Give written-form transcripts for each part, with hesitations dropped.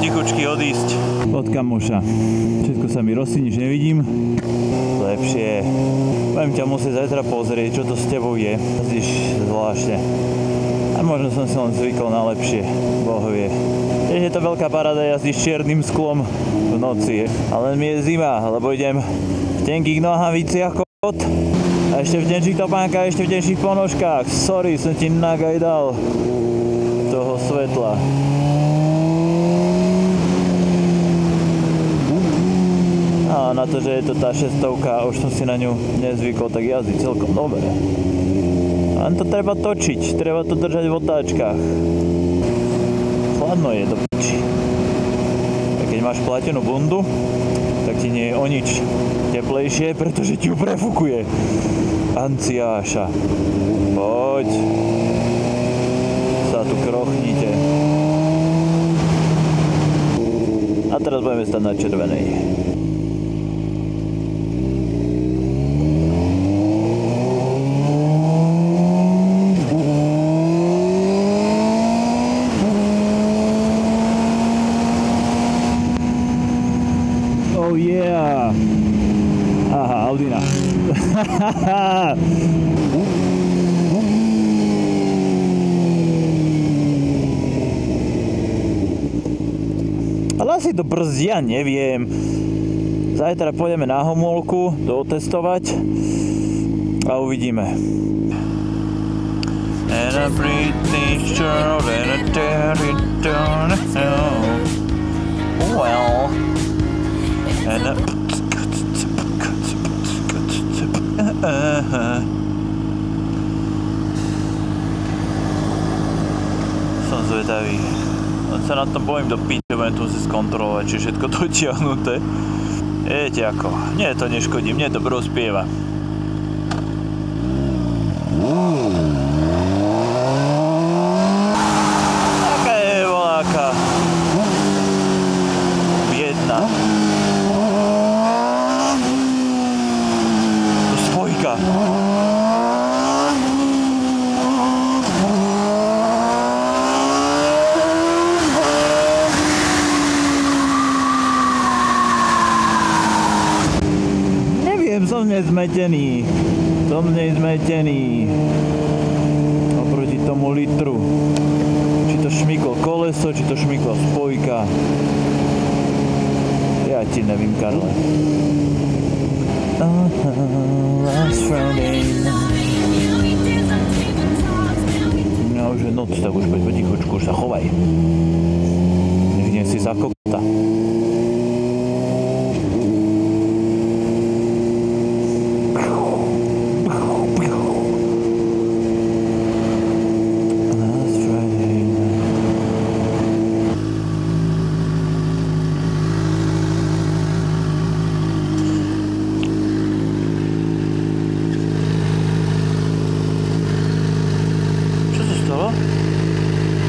potichučky odísť od kamoša. Všetko sa mi rosí, nič nevidím. Lepšie. Budem ťa musieť zajtra pozrieť, čo to s tebou je. Jazdíš zvláštne. A možno som si len zvykol na lepšie. Boh vie. Tiež je to veľká paráda jazdiť s čiernym sklom v noci. Ale mi je zima, lebo idem v tenkých nohaviciach kot. A ešte v tenčích topánkach, ešte v tenčích ponožkách. Sorry, som ti nagajdal toho svetla. A na to, že je to tá 600 a už som si na ňu nezvykol, tak jazdí celkom dobre. Len to treba točiť, treba to držať v otáčkach. Chladno je do piči. A keď máš platenú bundu, tak ti nie je o nič teplejšie, pretože ti ju prefúkuje. Anciáša. Poď. Sa tu krochnite. A teraz budeme stať na červenej. Oh yeah! Aha, Audina. Ale asi to brzdia, neviem. Zajtra pôjdeme na homolku dootestovať a uvidíme. And I breathe this world and I tear it down. Well. And som zvedavý. Len sa na tom bojím do piče, budem tu si skontrolovať, či všetko dotiahnuté. Viete ako, mne to neškodí, mne to prospieva. Taká je voláka. Biedna. Spojka. Neviem, som nezmetený. Oproti tomu litru. Či to šmyklo koleso, či to šmyklo spojka. Ja ti nevím, Karle. Last Friday night. No už je noc, tak už poď potichučku, už sa chovaj. Nech nie si za kokota.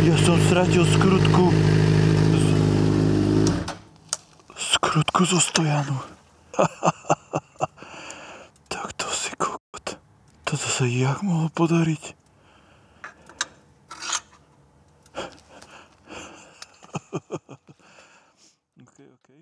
Ja som stratil skrutku zo stojanu. Tak to si kokot. Toto sa jak mohlo podariť? Okay.